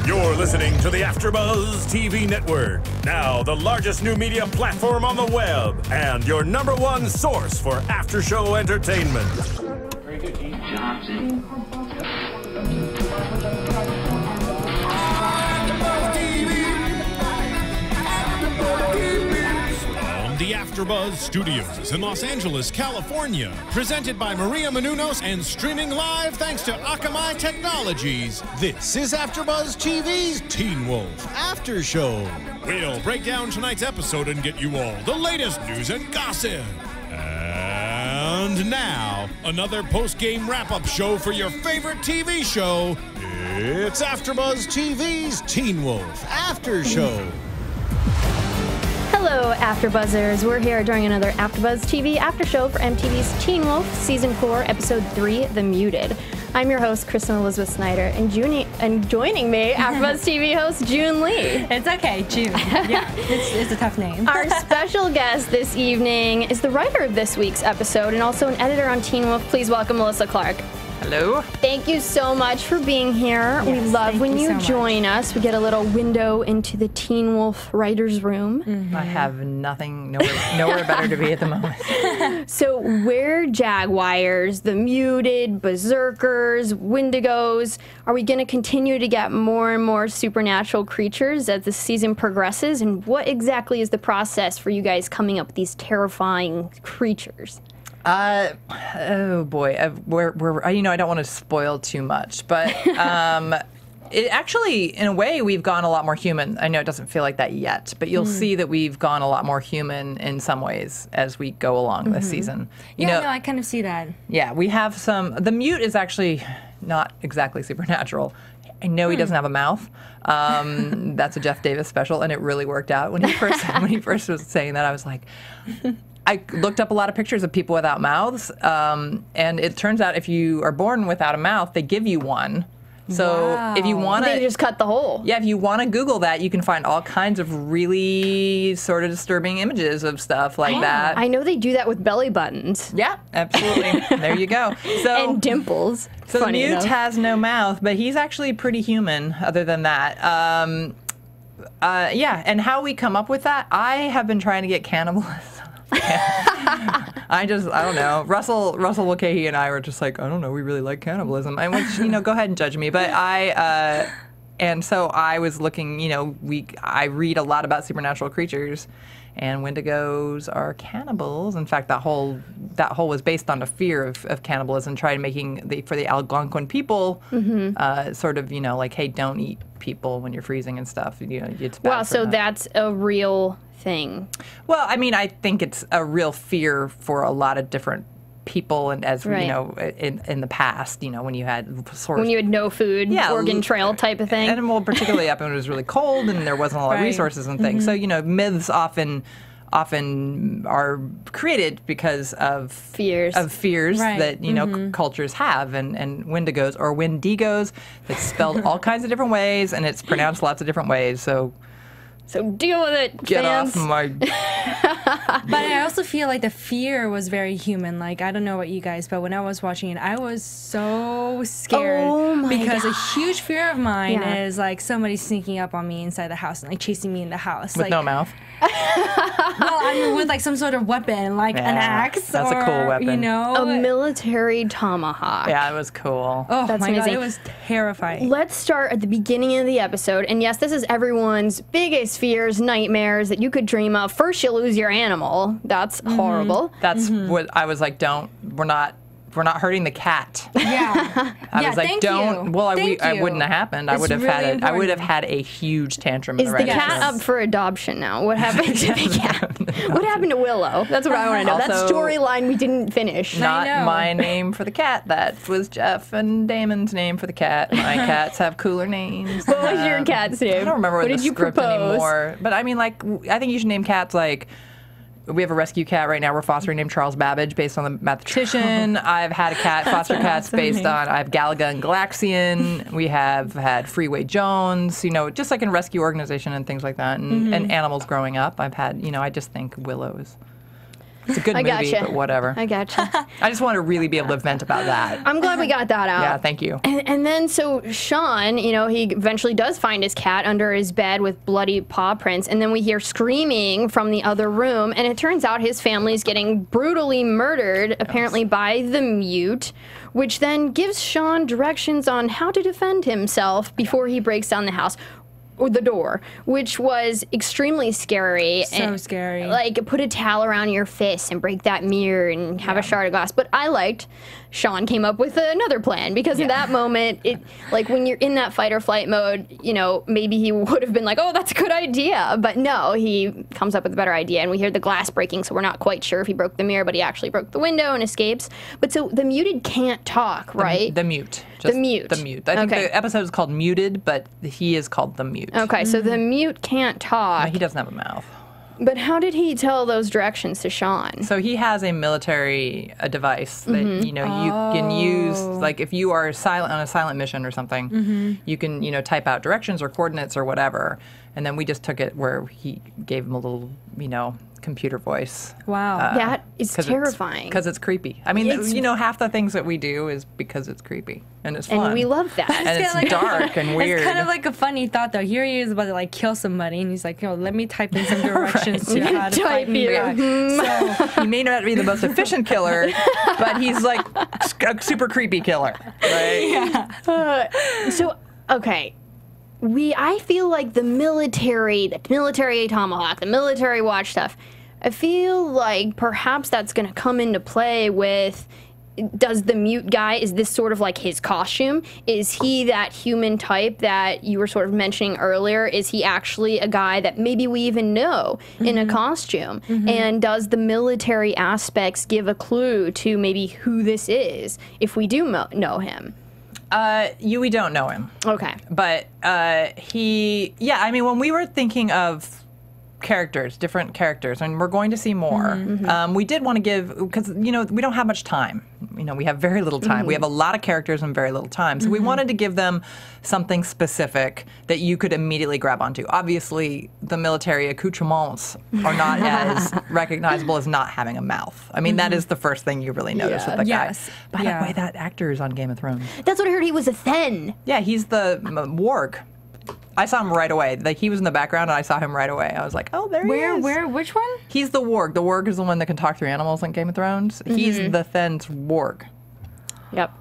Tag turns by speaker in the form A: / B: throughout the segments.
A: You're listening to the AFTERBUZZ TV network, now the largest new media platform on the web, and your #1 source for after-show entertainment.
B: Very good, Keith Johnson.
C: The AFTERBUZZ Studios in Los Angeles, California. Presented by Maria Menounos and streaming live thanks to Akamai Technologies. This is AFTERBUZZ TV's Teen Wolf After Show. We'll break down tonight's episode and get you all the latest news and gossip. And now, another post-game wrap-up show for your favorite TV show. It's AFTERBUZZ TV's Teen Wolf After Show.
D: Hello, AfterBuzzers. We're here during another AfterBuzz TV after show for MTV's Teen Wolf Season 4, Episode 3, The Muted. I'm your host, Kristen Elizabeth Snyder, and joining me, AfterBuzz TV host June Lee.
E: It's okay, June. Yeah, it's a tough name.
D: Our special guest this evening is the writer of this week's episode and also an editor on Teen Wolf. Please welcome Alyssa Clark.
F: Hello.
D: Thank you so much for being here.
E: Yes,
D: we love when you
E: so
D: join us. We get a little window into the Teen Wolf writer's room.
F: I have nowhere better to be at the moment.
D: So we're Jaguars, the Muted, Berserkers, Wendigos. Are we going to continue to get more and more supernatural creatures as the season progresses? And what exactly is the process for you guys coming up with these terrifying creatures?
F: Oh boy, we're I don't want to spoil too much, but it actually, in a way, we've gone a lot more human. I know it doesn't feel like that yet, but you'll see that we've gone a lot more human in some ways as we go along this season. You know,
E: I kind of see that.
F: Yeah, we have some. The mute is actually not exactly supernatural. I know he doesn't have a mouth. That's a Jeff Davis special, and it really worked out when he first was saying that. I was like. I looked up a lot of pictures of people without mouths, and it turns out if you are born without a mouth, they give you one. So if you want to...
D: They just cut the hole.
F: Yeah, if you want to Google that, you can find all kinds of really sort of disturbing images of stuff like that.
D: I know they do that with belly buttons.
F: Yeah, absolutely. There you go. So,
D: and dimples.
F: So the mute has no mouth, but he's actually pretty human other than that. Yeah, and how we come up with that, I have been trying to get cannibalism. I don't know. Russell Mulcahy and I were just like, I don't know, we really like cannibalism. And which, go ahead and judge me. But and so I was looking, I read a lot about supernatural creatures, and Wendigos are cannibals. In fact, that whole was based on a fear of cannibalism, trying making for the Algonquin people, sort of, like, hey, don't eat people when you're freezing and stuff. It's bad.
D: Wow, so that's a real thing.
F: Well, I mean, I think it's a real fear for a lot of different people, and as
D: right.
F: In the past, when you had
D: when you had no food, Oregon Trail type of thing, and
F: particularly up when it was really cold and there wasn't a lot of resources and things. So myths often are created because of fears that cultures have, and Wendigos or Wendigos, it's spelled all kinds of different ways and it's pronounced lots of different ways.
D: So deal with it,
F: Get
D: fans.
F: off my...
E: But I also feel like the fear was very human. Like, I don't know about you guys, but when I was watching it, I was so scared.
D: Oh my
E: because
D: God.
E: a huge fear of mine is, like, somebody sneaking up on me inside the house and, like, chasing me in the house.
F: With no mouth?
E: Well, I mean, with, like, some sort of weapon, like an axe.
F: That's a cool weapon.
D: A military tomahawk.
F: Yeah, it was cool.
E: Oh,
D: that's
E: my
D: amazing.
E: God, it was terrifying.
D: Let's start at the beginning of the episode. And yes, this is everyone's biggest fears, nightmares that you could dream of. First, you lose your animal. That's horrible.
F: That's what I was like, we're not hurting the cat.
E: Yeah.
F: I was like, don't.
E: You.
F: Well, I wouldn't have happened. I would have had a huge tantrum.
D: Is the cat up for adoption now? What happened to the cat? What happened to Willow? That's what I want to know. That storyline we didn't finish.
F: Not my name for the cat. That was Jeff and Damon's name for the cat. My cats have cooler names.
D: What was your cat's name?
F: I don't remember
D: what
F: the
D: did you
F: script
D: propose?
F: Anymore. But I mean, like, I think you should name cats like. We have a rescue cat right now we're fostering named Charles Babbage, based on the mathematician. I've had a cat, foster cats based on, I have Galaga and Galaxian. We have had Freeway Jones, just like in rescue organization and things like that. And animals growing up, I've had, I just think Willows. It's a good movie,
D: gotcha.
F: but whatever.
D: I gotcha.
F: I just want to really be able to vent about that.
D: I'm glad we got that out.
F: Yeah, thank you.
D: And then so Sean, he eventually does find his cat under his bed with bloody paw prints, and then we hear screaming from the other room, and it turns out his family's getting brutally murdered, apparently by the mute, which then gives Sean directions on how to defend himself before he breaks down the house. Or the door, which was extremely scary.
E: So scary.
D: Like, put a towel around your fist and break that mirror and have a shard of glass. But I liked Sean came up with another plan, because in that moment, when you're in that fight or flight mode, maybe he would have been like, oh, that's a good idea. But no, he comes up with a better idea. And we hear the glass breaking, so we're not quite sure if he broke the mirror, but he actually broke the window and escapes. But so the muted can't talk, right?
F: The mute.
D: The mute.
F: The mute. I think the episode is called Muted, but he is called the mute.
D: Okay, so the mute can't talk.
F: No, he doesn't have a mouth.
D: But how did he tell those directions to Sean?
F: So he has a military device that you can use, like if you are silent on a silent mission or something, you can type out directions or coordinates or whatever, and then we just took it where he gave him a little computer voice.
E: Wow.
D: That is terrifying.
F: Because it's creepy. I mean, half the things that we do is because it's creepy and it's fun.
D: And we love that.
F: And it's dark and weird.
E: It's kind of like a funny thought, though. Here he is about to kill somebody, and he's like, let me type in some directions to how to fight me back.
F: So he may not be the most efficient killer, but he's like a super creepy killer, right?
D: Yeah. Okay. I feel like the military tomahawk, the military watch stuff, I feel like perhaps that's going to come into play with, does the mute guy, is this sort of like his costume? Is he that human type that you were sort of mentioning earlier? Is he actually a guy that maybe we even know in a costume? And does the military aspects give a clue to maybe who this is, if we do know him?
F: We don't know him.
D: Okay.
F: But when we were thinking of different characters, and we're going to see more, we did want to give, because, we don't have much time. We have very little time. We have a lot of characters and very little time. So we wanted to give them something specific that you could immediately grab onto. Obviously, the military accoutrements are not as recognizable as not having a mouth. I mean, that is the first thing you really notice with the guy. By the way, that actor is on Game of Thrones.
D: That's what I heard. He was a Thenn.
F: Yeah, he's the warg. I saw him right away. Like, he was in the background, and I saw him right away. I was like, oh, there he is.
E: Which one?
F: He's the warg. The warg is the one that can talk through animals on Game of Thrones. He's the Thenn's warg.
D: Yep.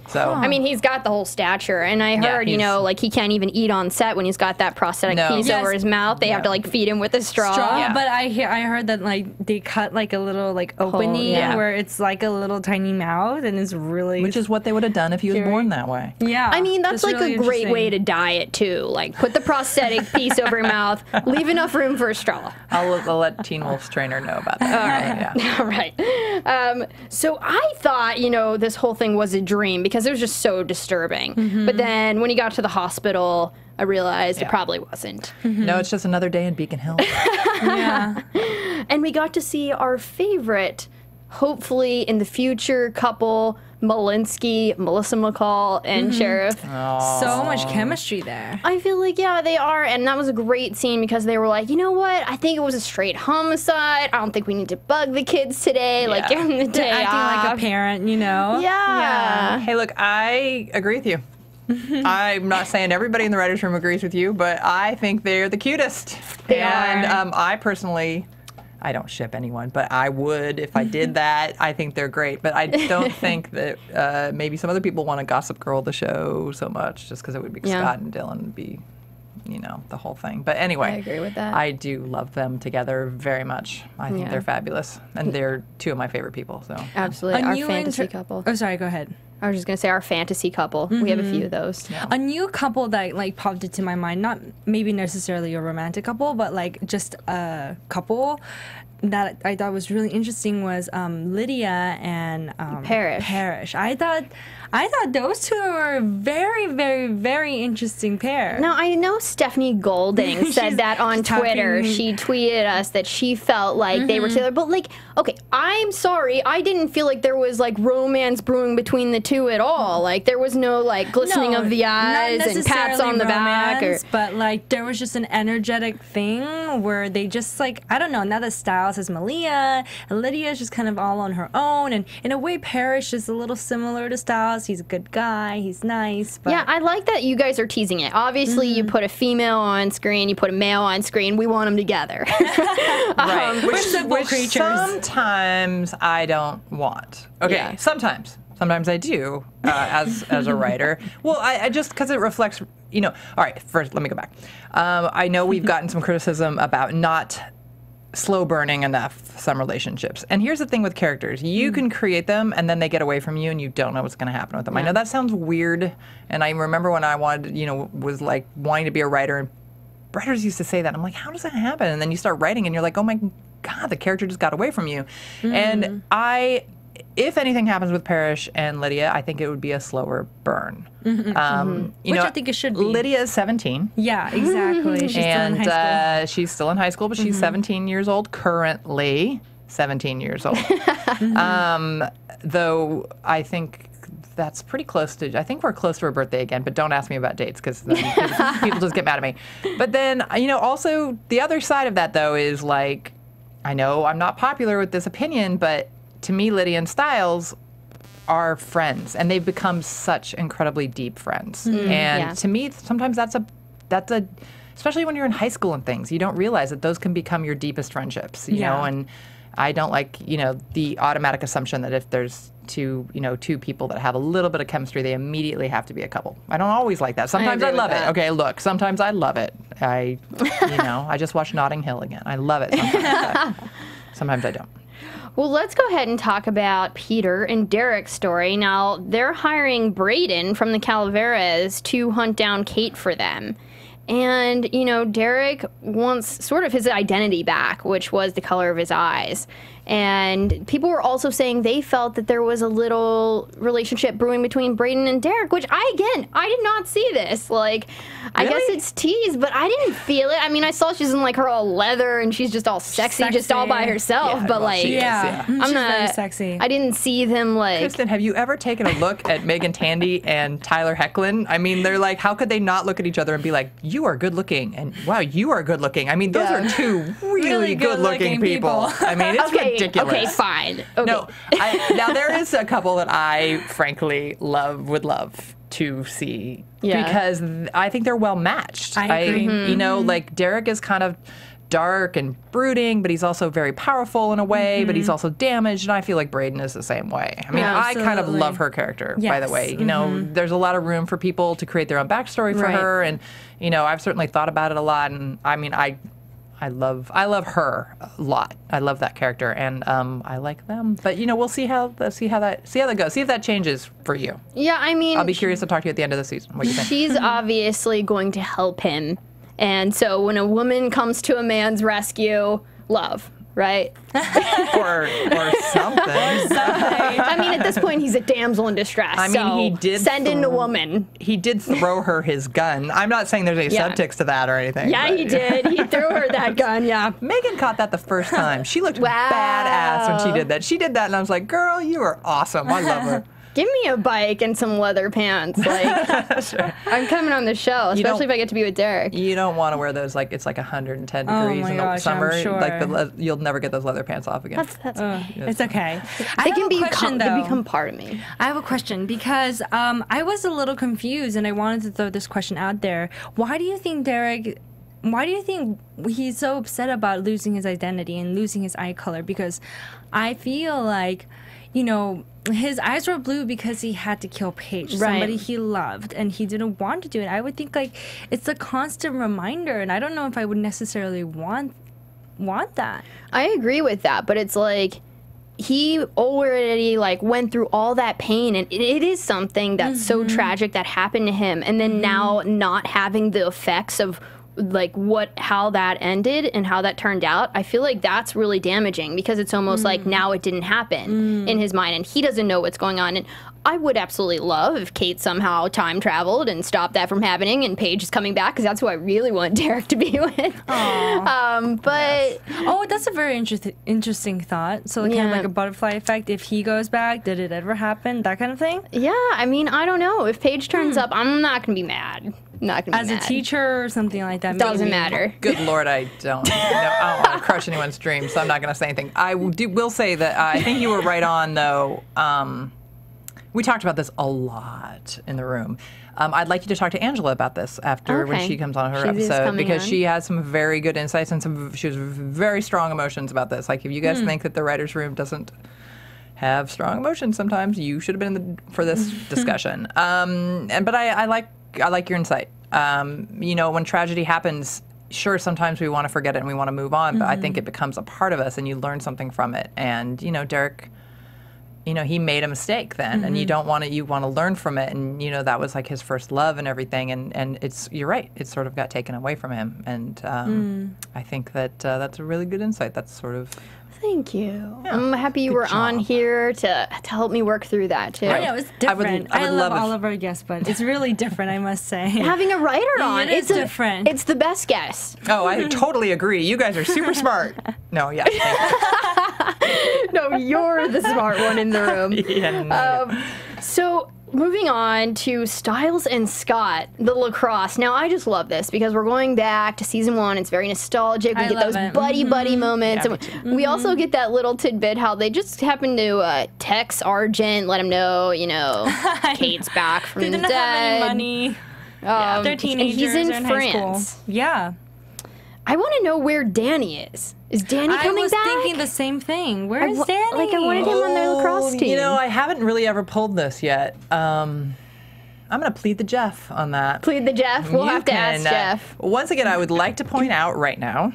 F: So
D: I mean, he's got the whole stature, and I heard, he can't even eat on set when he's got that prosthetic piece over his mouth. They have to feed him with a straw.
E: Yeah. But I heard that they cut a little opening where it's like a little tiny mouth, and it's really,
F: which is what they would have done if he was born that way.
E: Yeah.
D: I mean, that's
E: really
D: a great way to dye it too. Like, put the prosthetic piece over your mouth, leave enough room for a straw.
F: I'll let Teen Wolf's trainer know about that.
D: All right. So I thought, this whole thing was a dream because it was just so disturbing. But then when he got to the hospital, I realized it probably wasn't.
F: No, it's just another day in Beacon Hill.
D: And we got to see our favorite, hopefully in the future, couple, Malinsky, Melissa McCall, and Sheriff.
E: So much chemistry there.
D: I feel like, they are. And that was a great scene because they were like, you know what? I think it was a straight homicide. I don't think we need to bug the kids today. Like, give them the day
E: acting
D: off.
E: like a parent,
D: Yeah.
F: Hey, look, I agree with you. I'm not saying everybody in the writers' room agrees with you, but I think they're the cutest.
D: They
F: are.
D: are.
F: I don't ship anyone, but I would if I did that. I think they're great, but I don't think that maybe some other people want to Gossip Girl the show so much, just because it would be Scott and Dylan would be, the whole thing. But anyway,
D: I agree with that.
F: I do love them together very much. I think they're fabulous, and they're two of my favorite people. So
D: absolutely, our fantasy couple.
E: Oh, sorry, go ahead.
D: I was just going to say our fantasy couple. We have a few of those.
F: Yeah.
E: A new couple that popped into my mind, not maybe necessarily a romantic couple, but just a couple that I thought was really interesting was Lydia and
D: Parrish.
E: Parrish. I thought those two were a very, very, very interesting pair.
D: Now, I know Stephanie Golding said that on Twitter. She tweeted us that she felt like they were together. But, like, okay, I'm sorry. I didn't feel like there was, like, romance brewing between the two at all. Like, there was no, like, glistening of the eyes and pats on the back.
E: But, like, there was just an energetic thing where they just, like, I don't know, now that Stiles has Malia, and Lydia is just kind of all on her own. And in a way, Parrish is a little similar to Stiles. He's a good guy. He's nice. But
D: yeah, I like that you guys are teasing it. Obviously, you put a female on screen, you put a male on screen. We want them together.
F: Right.
E: Which creatures.
F: Sometimes I don't want. Okay,
D: Yeah.
F: Sometimes I do as a writer. Well, I just because it reflects, you know. All right, first let me go back. I know we've gotten some criticism about not slow burning enough some relationships. And here's the thing with characters. You can create them and then they get away from you and you don't know what's going to happen with them. I know that sounds weird. And I remember when I wanted, you know, was like wanting to be a writer, and writers used to say that. I'm like, how does that happen? And then you start writing and you're like, oh my God, the character just got away from you. And if anything happens with Parrish and Lydia, I think it would be a slower burn. You
E: Which
F: know,
E: I think it should be.
F: Lydia is 17.
E: Yeah, exactly. She's still in high school.
F: She's still in high school, but she's 17 years old currently. 17 years old. Though I think that's pretty close to, I think we're close to her birthday again, but don't ask me about dates because people just get mad at me. But then, you know, also the other side of that, though, is like, I know I'm not popular with this opinion, but to me, Lydia and Stiles are friends, and they've become such incredibly deep friends. And to me, sometimes that's a, especially when you're in high school and things, you don't realize that those can become your deepest friendships, you know, and I don't like, you know, the automatic assumption that if there's two people that have a little bit of chemistry, they immediately have to be a couple. I don't always like that. Sometimes I love it. Okay, look, sometimes I love it. I just watched Notting Hill again. I love it sometimes. Sometimes I don't.
D: Well, let's go ahead and talk about Peter and Derek's story. Now, they're hiring Brayden from the Calaveras to hunt down Kate for them. And, you know, Derek wants sort of his identity back, which was the color of his eyes. And people were also saying they felt that there was a little relationship brewing between Brayden and Derek, which I did not see this. Like, I guess it's teased, but I didn't feel it. I mean, I saw she's in, like, her all leather and she's just all sexy. Just all by herself.
F: Yeah,
D: but,
F: well,
D: like,
F: she is, yeah.
E: She's very sexy.
D: I didn't see them, like...
F: Kristen, have you ever taken a look at Megan Tandy and Tyler Hoechlin? I mean, they're like, how could they not look at each other and be like, you are good looking, and wow, you are good looking. I mean, those are two really good looking people. I mean, it's ridiculous.
D: Okay, fine. Okay.
F: No, now there is a couple that I frankly would love to see because I think they're well matched.
E: I agree.
F: You know, like Derek is kind of dark and brooding, but he's also very powerful in a way, but he's also damaged, and I feel like Brayden is the same way. I mean, I kind of love her character, by the way. You know, there's a lot of room for people to create their own backstory for her, and, you know, I've certainly thought about it a lot, and I mean, I love her a lot. I love that character, and I like them. But you know, we'll see how that goes. See if that changes for you.
D: Yeah, I mean,
F: I'll be curious to talk to you at the end of the season. What do you think?
D: She's obviously going to help him, and so when a woman comes to a man's rescue, love. Right?
F: or something.
D: I mean, at this point, he's a damsel in distress.
F: I mean,
D: so
F: he did
D: send in a woman.
F: He did throw her his gun. I'm not saying there's any subtext to that or anything.
D: Yeah, he did. He threw her that gun, yeah.
F: Megan caught that the first time. She looked badass when she did that. She did that, and I was like, girl, you are awesome. I love her.
D: Give me a bike and some leather pants. Like,
F: Sure.
D: I'm coming on the show, especially if I get to be with Derek.
F: You don't want to wear those, like, it's like 110 degrees in the summer.
E: I'm sure.
F: Like, you'll never get those leather pants off again.
D: That's okay.
E: It's okay.
D: They can become part of me.
E: I have a question because I was a little confused and I wanted to throw this question out there. Why do you think he's so upset about losing his identity and losing his eye color? Because I feel like, you know, his eyes were blue because he had to kill Paige, somebody he loved, and he didn't want to do it. I would think, like, it's a constant reminder, and I don't know if I would necessarily want that.
D: I agree with that, but it's like he already, like, went through all that pain, and it is something that's so tragic that happened to him, and then now not having the effects of like how that ended and how that turned out, I feel like that's really damaging because it's almost like now it didn't happen in his mind and he doesn't know what's going on. And I would absolutely love if Kate somehow time traveled and stopped that from happening and Paige is coming back because that's who I really want Derek to be with. But
E: that's a very interesting thought. So kind of like a butterfly effect. If he goes back, did it ever happen? That kind of thing?
D: Yeah, I mean, I don't know. If Paige turns up, I'm not going to be mad. Not gonna be
E: mad. As a teacher or something like that.
D: Doesn't matter.
F: Good Lord, I don't want to crush anyone's dreams, so I'm not going to say anything. I will say that I think you were right on, though. We talked about this a lot in the room. I'd like you to talk to Angela about this after when she comes on her episode because she has some very good insights and she has very strong emotions about this. Like if you guys think that the writer's room doesn't have strong emotions sometimes, you should have been for this discussion. But I like your insight. You know, when tragedy happens, sure, sometimes we want to forget it and we want to move on, but I think it becomes a part of us and you learn something from it. And, you know, Derek, you know, he made a mistake then and you want to learn from it. And, you know, that was like his first love and everything. And you're right. It sort of got taken away from him. And I think that that's a really good insight. That's sort of...
D: Thank you. Yeah, I'm happy you were on here to help me work through that, too.
E: I know, it's different. I love all of our guests, but it's really different, I must say.
D: Having a writer on,
E: it's different.
D: It's the best guest.
F: Oh, I totally agree. You guys are super smart. No, yeah.
D: No, you're the smart one in the room. So... moving on to Stiles and Scott, the lacrosse. Now, I just love this because we're going back to season 1. It's very nostalgic. We get those buddy moments.
F: Yeah,
D: and we also get that little tidbit how they just happen to text Argent, let him know, you know, Kate's back from the dead.
E: They didn't have any money. They're teenagers.
D: And he's in
E: in
D: France.
E: High school. Yeah.
D: I want to know where Danny is. Is Danny coming back?
E: I was thinking the same thing. Where is Danny?
D: Like, I wanted him on the lacrosse team.
F: You know, I haven't really ever pulled this yet. I'm going to plead the Jeff on that.
D: Plead the Jeff? We'll have to ask Jeff.
F: Once again, I would like to point out right now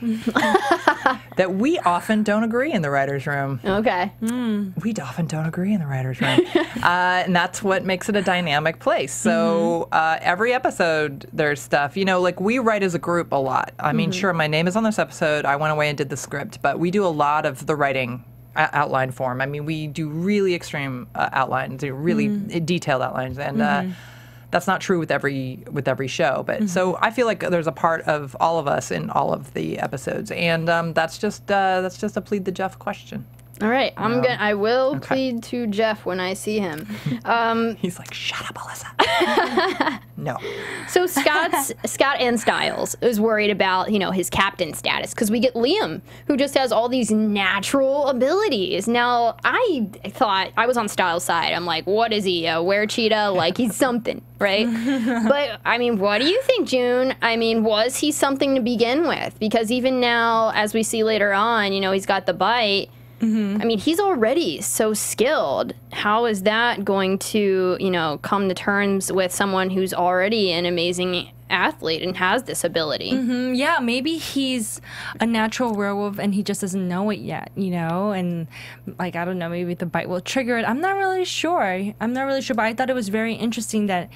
F: that we often don't agree in the writer's room.
D: Okay.
F: We often don't agree in the writer's room. And that's what makes it a dynamic place. So every episode, there's stuff. You know, like we write as a group a lot. I mean, sure, my name is on this episode. I went away and did the script. But we do a lot of the writing outline form. I mean, we do really extreme outlines, really detailed outlines. And that's not true with every show, but so I feel like there's a part of all of us in all of the episodes, and that's just a plead the Jeff question.
D: All right, I will plead to Jeff when I see him.
F: He's like, shut up, Alyssa. No.
D: So Scott and Stiles is worried about, you know, his captain status because we get Liam, who just has all these natural abilities. Now, I thought I was on Stiles' side. I'm like, what is he, a were-cheetah? Like, he's something, right? But, I mean, what do you think, June? I mean, was he something to begin with? Because even now, as we see later on, you know, he's got the bite. I mean, he's already so skilled. How is that going to, you know, come to terms with someone who's already an amazing athlete and has this ability?
E: Yeah, maybe he's a natural werewolf and he just doesn't know it yet, you know? And, like, I don't know, maybe the bite will trigger it. I'm not really sure. But I thought it was very interesting that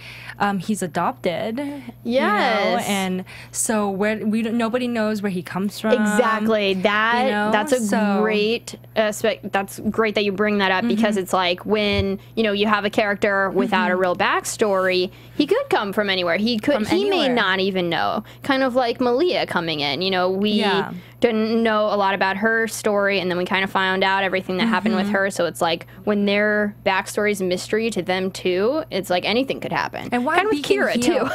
E: he's adopted.
D: Yes.
E: You know? And so nobody knows where he comes from.
D: Exactly. That's a great aspect. That's great that you bring that up because it's like when, you know, you have a character without a real backstory, he could come from anywhere. He may not even know. Kind of like Malia coming in. You know, we didn't know a lot about her story, and then we kind of found out everything that happened with her. So it's like when their backstory is a mystery to them too, it's like anything could happen.
E: And why
D: kind of with Kira too?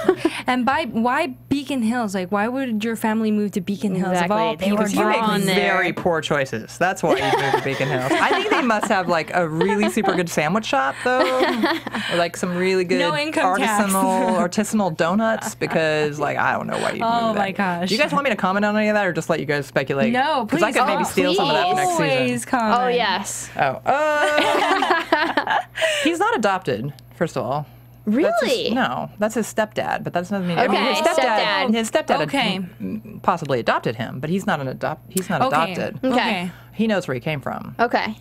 E: And why Beacon Hills? Like, why would your family move to Beacon Hills?
D: Exactly.
E: Of all people,
F: you make very poor choices. That's why you moved to Beacon Hills. I think they must have like a really super good sandwich shop though, or like some really good artisanal donuts. Because like I don't know why you moved there.
E: Oh my gosh!
F: Do you guys want me to comment on any of that, or just let you guys speculate?
E: No, please.
F: Because I could maybe steal some of that for next season.
E: Comment.
D: Oh yes.
F: He's not adopted. First of all.
D: Really?
F: That's his stepdad, but that doesn't mean.
D: Okay,
F: I mean, his stepdad possibly adopted him, but he's not adopted.
E: Okay.
F: He knows where he came from.
D: Okay.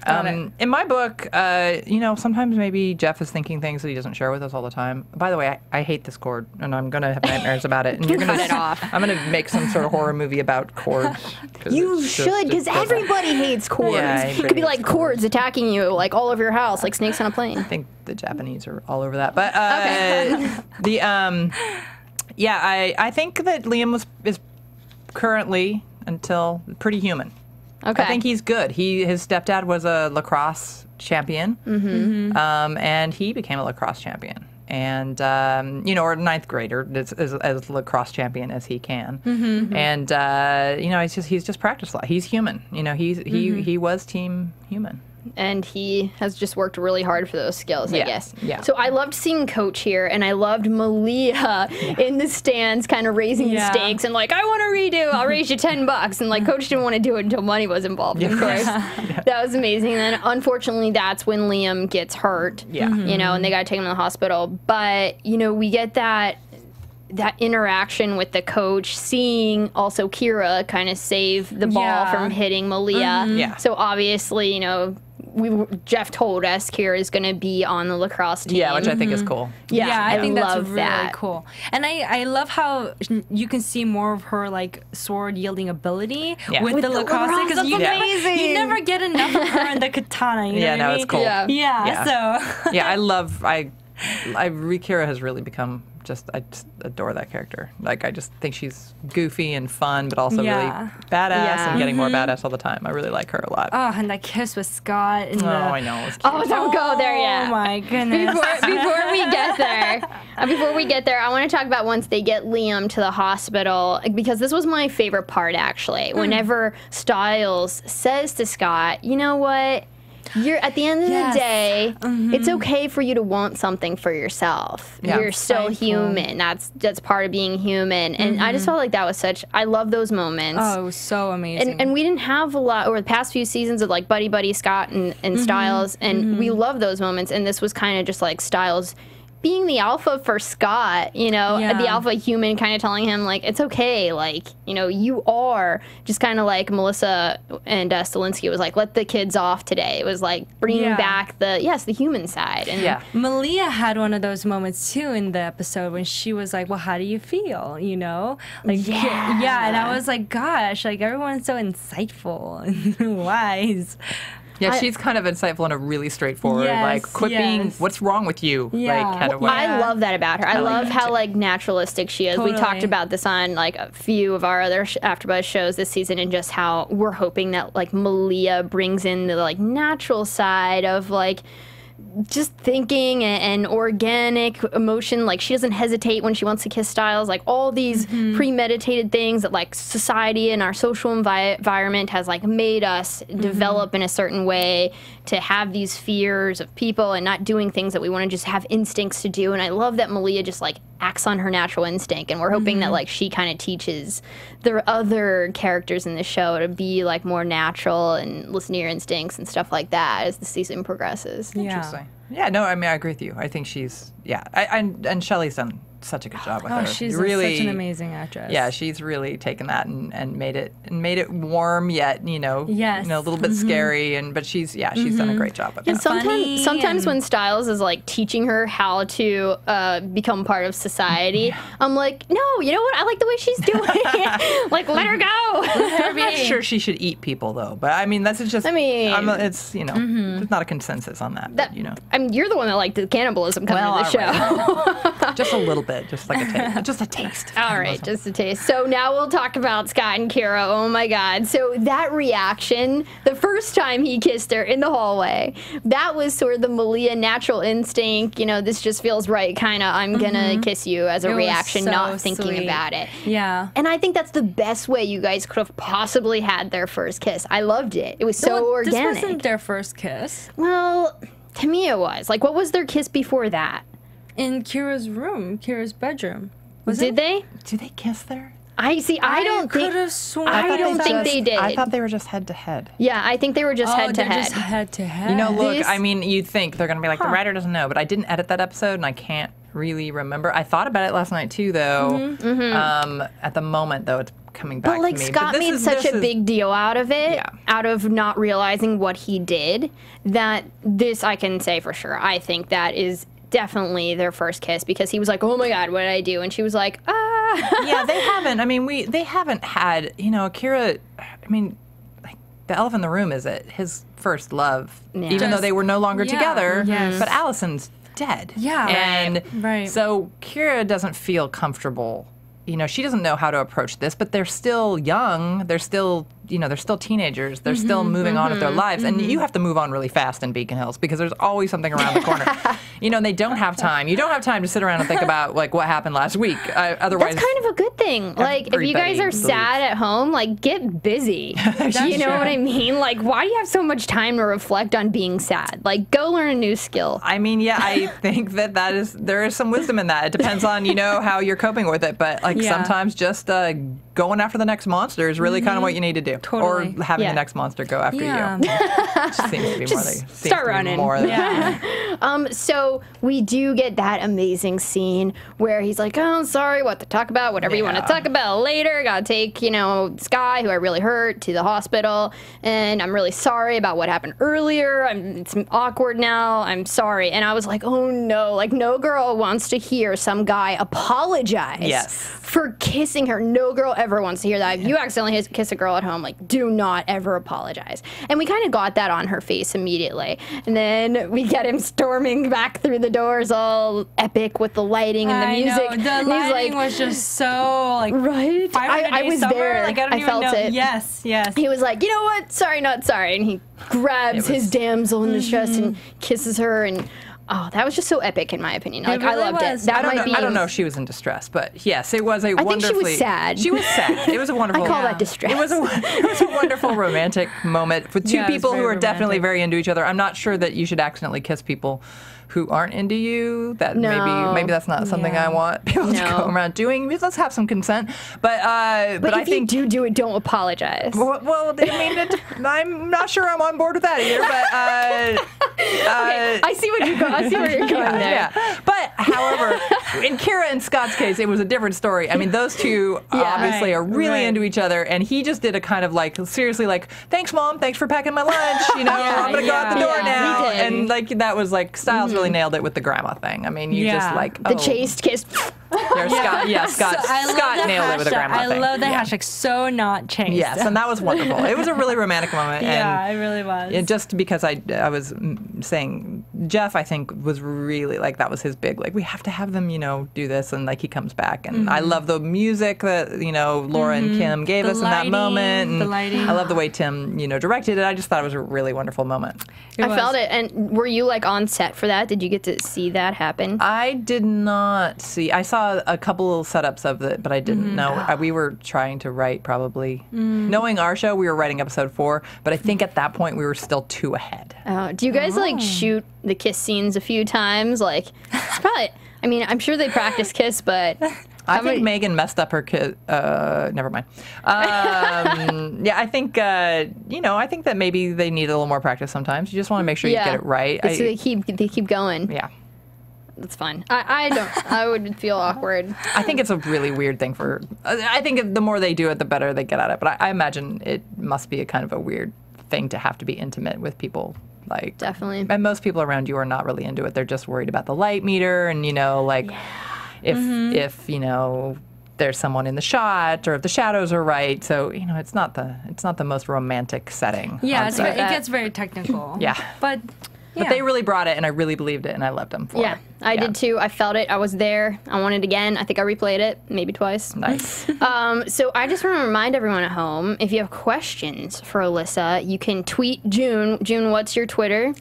F: In my book, sometimes maybe Jeff is thinking things that he doesn't share with us all the time. By the way, I hate this cord, and I'm gonna have nightmares about it. And you're gonna
D: cut it off.
F: I'm gonna make some sort of horror movie about cords.
D: You should, because everybody hates cords.
F: Yeah,
D: it
F: everybody
D: could be
F: hates
D: like cords attacking you, like all over your house, like snakes on a plane.
F: I think the Japanese are all over that. But
D: Okay.
F: I think that Liam is currently until pretty human.
D: Okay.
F: I think he's good. His stepdad was a lacrosse champion, and he became a lacrosse champion. And or ninth grader as lacrosse champion as he can. And he's just practiced a lot. He's human. He was team human.
D: And he has just worked really hard for those skills, I guess.
F: Yeah.
D: So I loved seeing Coach here, and I loved Malia in the stands kind of raising the stakes and like, I want to redo, I'll raise you $10. And like, Coach didn't want to do it until money was involved, of course. That was amazing. And then unfortunately, that's when Liam gets hurt.
F: Yeah.
D: And they got to take him to the hospital. But, we get that interaction with the coach, seeing also Kira kind of save the ball from hitting Malia.
F: Yeah.
D: So obviously, Jeff told us Kira is going to be on the lacrosse team.
F: Yeah, which I think is cool.
D: Yeah,
E: I think that's
D: love
E: really
D: that.
E: cool. And I love how you can see more of her like sword yielding ability with the lacrosse because you never get enough of her in the katana. You know what I mean?
F: It's cool.
E: Yeah. So
F: Kira has really become I just adore that character. Like, I just think she's goofy and fun, but also really badass and getting more badass all the time. I really like her a lot.
E: Oh, and that kiss with Scott. And
F: I know.
D: Oh, don't go there yet.
E: Oh my goodness.
D: Before we get there, I want to talk about once they get Liam to the hospital, because this was my favorite part, actually. Whenever Stiles says to Scott, you know what? You're at the end of the day, it's okay for you to want something for yourself.
F: Yeah.
D: You're still human. That's part of being human. And I just felt like that was I love those moments.
E: Oh, it was so amazing.
D: And we didn't have a lot over the past few seasons of like buddy Scott and Stiles, and we love those moments. And this was kind of just like Stiles being the alpha for Scott, the alpha human, kind of telling him, like, it's okay, like, you are, just kind of like Melissa and Stilinski was like, let the kids off today. It was like bringing back the human side. And
E: Malia had one of those moments too in the episode when she was like, well, how do you feel, Like, and I was like, gosh, like, everyone's so insightful and wise.
F: Yeah, she's kind of insightful in a really straightforward, quit being, what's wrong with you, kind of way.
D: I love that about her. I love how, like, naturalistic she is.
E: Totally.
D: We talked about this on, like, a few of our other AfterBuzz shows this season, and just how we're hoping that, like, Malia brings in the, like, natural side of, like, just thinking and organic emotion. Like, she doesn't hesitate when she wants to kiss Stiles. Like, all these premeditated things that, like, society and our social environment has, like, made us develop in a certain way to have these fears of people and not doing things that we want to just have instincts to do. And I love that Malia just, like, acts on her natural instinct, and we're hoping that, like, she kind of teaches the other characters in the show to be, like, more natural and listen to your instincts and stuff like that as the season progresses.
F: Interesting. Yeah, no, I mean, I agree with you. I think she's, and Shelley's done such a good job with her.
E: Oh, she's
F: really,
E: such an amazing actress.
F: Yeah, she's really taken that and made it warm yet, a little bit scary, but she's done a great job with
D: And
F: that.
D: sometimes when Stiles is, like, teaching her how to become part of society, I'm like, no, you know what? I like the way she's doing it. Like, let her go.
F: I'm not sure she should eat people, though. But I mean, that's just. It's there's not a consensus on that. But,
D: I mean, you're the one that liked the cannibalism coming to the show.
F: Just a little bit. Just like a taste. Just a taste.
D: All right, just a taste. So now we'll talk about Scott and Kira. Oh my God. So that reaction, the first time he kissed her in the hallway, that was sort of the Malia natural instinct. This just feels right, kind of, I'm going to kiss you as a reaction, not thinking about it.
E: Yeah.
D: And I think that's the best way you guys could have possibly had their first kiss. I loved it. It was so organic.
E: This wasn't their first kiss.
D: Well, to me it was. Like, what was their kiss before that?
E: In Kira's bedroom.
D: Did they?
F: Did they kiss there?
D: I don't think they did.
F: I thought they were just head to head.
D: Yeah, I think they were just head to head.
E: Just head to head.
F: Look, I mean, you'd think they're going to be like, the writer doesn't know, but I didn't edit that episode, and I can't really remember. I thought about it last night too, though. At the moment, though, it's coming back
D: But like
F: to me.
D: Scott made such a big deal out of it, out of not realizing what he did, that this I can say for sure. I think that is definitely their first kiss, because he was like, "Oh my God, what did I do?" And she was like, "Ah."
F: Yeah, they haven't. I mean, they haven't had. Akira. I mean, like the elephant in the room is it his first love, even though they were no longer together.
E: Yes.
F: But Allison's dead.
E: Yeah.
F: And so Kira doesn't feel comfortable. She doesn't know how to approach this, but they're still young. They're still, they're still teenagers. They're still moving on with their lives. And you have to move on really fast in Beacon Hills because there's always something around the corner. They don't have time. You don't have time to sit around and think about, like, what happened last week. Otherwise,
D: that's kind of a good thing. Like, if you guys are sad at home, like, get busy. You know what I mean? Like, why do you have so much time to reflect on being sad? Like, go learn a new skill.
F: I mean, yeah, I think there is some wisdom in that. It depends on, how you're coping with it. But, like, sometimes just going after the next monster is really kind of what you need to do.
E: Totally.
F: Or having the next monster go after you. Just seems to be more
D: start running. So we do get that amazing scene where he's like, "Oh, sorry, what to talk about, whatever you want to talk about later. Gotta take, this guy who I really hurt to the hospital, and I'm really sorry about what happened earlier. It's awkward now. I'm sorry." And I was like, oh no, like no girl wants to hear some guy apologize for kissing her. No girl ever wants to hear that. If you accidentally kiss a girl at home, like, do not ever apologize. And we kind of got that on her face immediately. And then we get him storming back through the doors, all epic with the lighting and the music.
E: I know. The lighting was just so, like,
D: right? I was
E: summer.
D: there.
E: Like, I don't even
D: felt
E: know.
D: it.
E: Yes.
D: He was like, "You know what? Sorry, not sorry." And he grabs his damsel in distress and kisses her, and that was just so epic in my opinion. Like,
E: really
D: I loved
E: was.
D: it.
F: I don't know if she was in distress, but yes, it was a wonderfully.
D: I think she was sad.
F: She was sad. It was a wonderful.
D: I call that distress.
F: It was a wonderful romantic moment with two people who are definitely very into each other. I'm not sure that you should accidentally kiss people who aren't into you. That maybe that's not something I want people to go around doing. Let's have some consent. But
D: if
F: I think
D: you do it, don't apologize.
F: Well, I mean, I'm not sure I'm on board with that either. But
D: okay, I see where you're going there.
F: Yeah. But however, in Kira and Scott's case, it was a different story. I mean, those two obviously are really into each other, and he just did a kind of like seriously like, "Thanks, Mom. Thanks for packing my lunch. I'm gonna go out the door now." And like that was like Stiles really nailed it with the grandma thing. I mean, you just like
D: the chaste kiss.
F: Scott nailed it with the grandma thing.
E: I love the hashtag so not chaste.
F: Yes, and that was wonderful. It was a really romantic moment.
E: Yeah, it really was.
F: Just because I was saying, Jeff, I think, was really, like, that was his big, like, we have to have them, do this, and, like, he comes back. And I love the music that, Laura and Kim gave us in that moment. And
E: the lighting.
F: I love the way Tim, directed it. I just thought it was a really wonderful moment.
D: I felt it. And were you, like, on set for that? Did you get to see that happen?
F: I did not see. I saw a couple setups of it, but I didn't know. We were trying to write probably. Knowing our show, we were writing episode 4, but I think at that point we were still 2 ahead.
D: Do you guys like shoot the kiss scenes a few times? Like, it's probably. I mean, I'm sure they practice kiss, but.
F: I think Megan messed up her kiss. Never mind. Yeah, I think I think that maybe they need a little more practice sometimes. You just want to make sure you get it right.
D: So they keep going.
F: Yeah.
D: That's fine. I don't. I would feel awkward.
F: I think it's a really weird thing for. I think the more they do it, the better they get at it. But I imagine it must be a kind of a weird thing to have to be intimate with people. Like,
D: definitely.
F: And most people around you are not really into it. They're just worried about the light meter and if there's someone in the shot or if the shadows are right. So it's not the most romantic setting.
E: Yeah, it gets very technical.
F: Yeah,
E: but
F: they really brought it, and I really believed it, and I loved them for it.
D: Yeah, I did too. I felt it. I was there. I want it again. I think I replayed it maybe twice.
F: Nice.
D: So I just want to remind everyone at home, if you have questions for Alyssa, you can tweet June. June, what's your Twitter?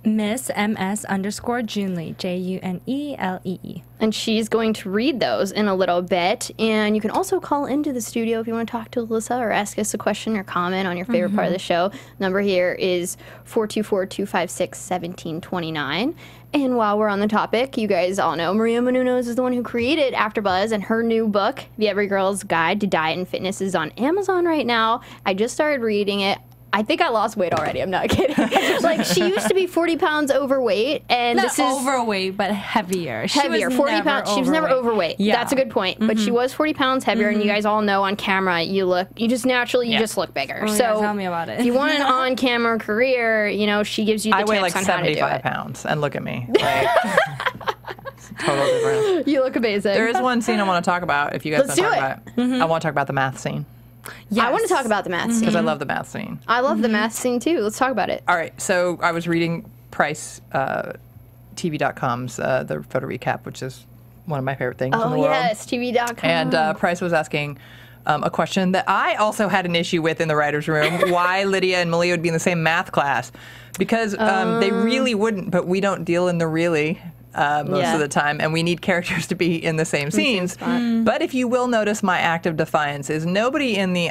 E: Miss_Junlee, Junlee.
D: And she's going to read those in a little bit. And you can also call into the studio if you want to talk to Alyssa or ask us a question or comment on your favorite part of the show. Number here is 424-256-1729. And while we're on the topic, you guys all know Maria Menounos is the one who created AfterBuzz, and her new book, The Every Girl's Guide to Diet and Fitness, is on Amazon right now. I just started reading it. I think I lost weight already. I'm not kidding. Like, she used to be 40 pounds overweight, and
E: Not
D: this is
E: overweight, but heavier.
D: heavier. 40 pounds. She was never overweight.
E: Yeah.
D: That's a good point. But she was 40 pounds heavier, and you guys all know on camera, you just naturally just look bigger.
E: Oh,
D: so
E: yeah, tell me about it.
D: if you want an on-camera career, you know, she gives you the
F: I
D: tips
F: weigh like
D: on how to do
F: 75
D: it.
F: pounds, and look at me. Like, it's total difference.
D: You look amazing.
F: There is one scene I want to talk about. If you guys
D: Let's
F: want to
D: do
F: talk about it, I want to talk about the math scene
D: I want to talk about the math scene.
F: because I love the math scene.
D: I love the math scene too. Let's talk about it.
F: All right, so I was reading Price TV.com's the photo recap, which is one of my favorite things in the
D: Oh
F: world.
D: yes, TV.com.
F: And Price was asking a question that I also had an issue with in the writer's room, why Lydia and Malia would be in the same math class. Because they really wouldn't, but we don't deal in the really most of the time, and we need characters to be in the same scenes. But if you will notice, my act of defiance is nobody in the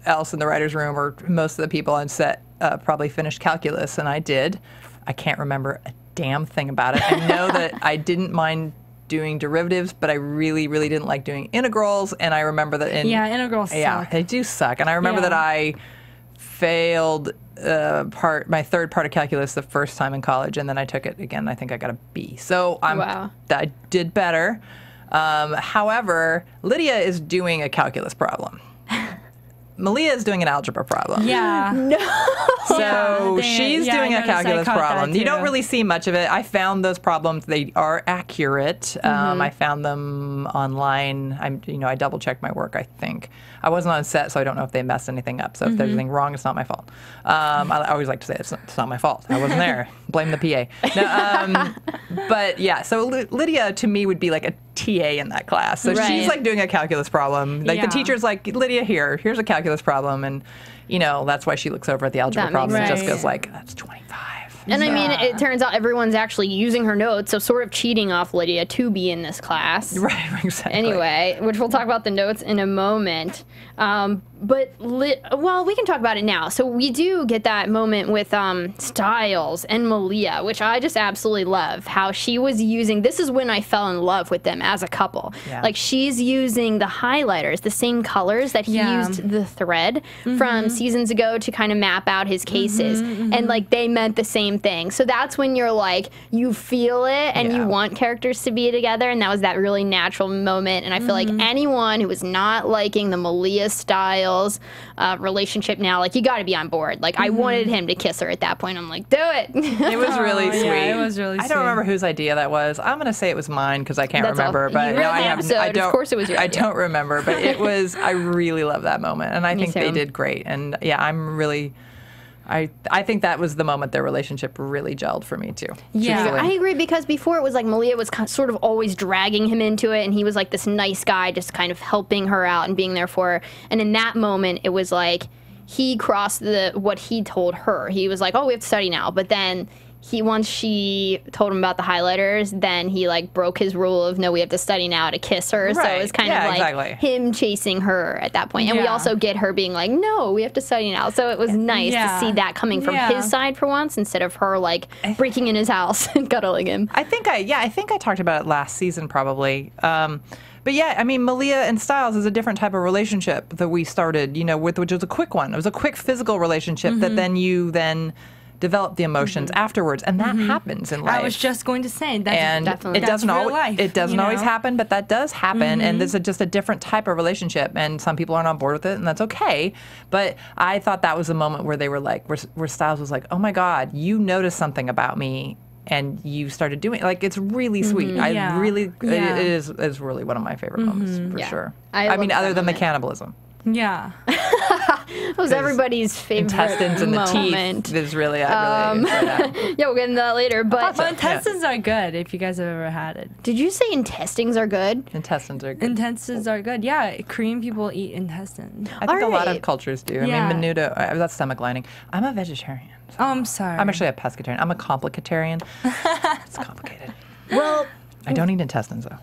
F: else in the writer's room, or most of the people on set, probably finished calculus, and I did. I can't remember a damn thing about it. I know that I didn't mind doing derivatives, but I really, really didn't like doing integrals, and I remember that
E: integrals suck.
F: they do suck. And I remember that I failed my third part of calculus the first time in college, and then I took it again. I think I got a B. So I did better. However, Lydia is doing a calculus problem. Malia is doing an algebra problem.
E: Yeah.
F: So she's doing a calculus problem. You don't
E: too.
F: really see much of it. I found those problems. They are accurate. I found them online. I double checked my work, I think. I wasn't on set, so I don't know if they messed anything up. So if there's anything wrong, it's not my fault. I always like to say it's not my fault. I wasn't there. Blame the PA. No, but yeah, so Lydia to me would be like a TA in that class. So she's like doing a calculus problem. Like the teacher's like, Lydia, here's a calculus problem, and that's why she looks over at the algebra problem and just goes like, that's 25.
D: And I mean, it turns out everyone's actually using her notes, so sort of cheating off Lydia to be in this class.
F: Right, exactly.
D: Anyway, which we'll talk about the notes in a moment. But we can talk about it now. So we do get that moment with Stiles and Malia, which I just absolutely love. How she was using. This is when I fell in love with them as a couple. Yeah. Like, she's using the highlighters, the same colors that he used the thread from seasons ago to kind of map out his cases, and like they meant the same thing. So that's when you're like, you feel it, and you want characters to be together, and that was that really natural moment. And I feel like anyone who was not liking the Malia Stiles relationship now, like, you got to be on board. Like, I wanted him to kiss her at that point. I'm like, do it.
F: It was really sweet.
E: Yeah, it was really sweet.
F: I don't remember whose idea that was. I'm going to say it was mine because I can't remember. But
D: no, I don't. Of course, it was your idea.
F: I don't remember, but it was. I really love that moment, and I think they did great. And yeah, I'm really. I think that was the moment their relationship really gelled for me too.
E: Yeah,
F: truthfully.
D: I agree, because before it was like Malia was sort of always dragging him into it, and he was like this nice guy just kind of helping her out and being there for her. And in that moment, it was like he crossed what he told her. He was like, oh, we have to study now. But then once she told him about the highlighters, then he like broke his rule of no, we have to study now to kiss her. Right. So it was kind of like him chasing her at that point. And we also get her being like, no, we have to study now. So it was nice to see that coming from his side for once, instead of her like breaking in his house and cuddling him.
F: I think I talked about it last season probably. But yeah, I mean, Malia and Stiles is a different type of relationship that we started, with, which was a quick one. It was a quick physical relationship that then you develop the emotions afterwards, and that happens in life.
E: I was just going to say that.
F: It doesn't always happen, but that does happen, and this is just a different type of relationship, and some people aren't on board with it, and that's okay. But I thought that was a moment where they were like, where Stiles was like, oh my God, you noticed something about me, and you started doing like, it's really sweet. It is really one of my favorite moments for sure. I mean, other than the cannibalism.
E: Yeah.
D: That was everybody's favorite
F: intestines and
D: moment.
F: The teeth is really, I really enjoy that.
D: Yeah, we'll get into that later. But
E: intestines are good if you guys have ever had it.
D: Did you say intestines are good?
F: Intestines are good.
E: Intestines are good. Yeah, Korean people eat intestines.
F: I think a lot of cultures do. I mean, menudo, that's stomach lining. I'm a vegetarian. So
E: I'm sorry.
F: I'm actually a pescatarian. I'm a complicatarian. It's complicated. Well, I don't eat intestines though.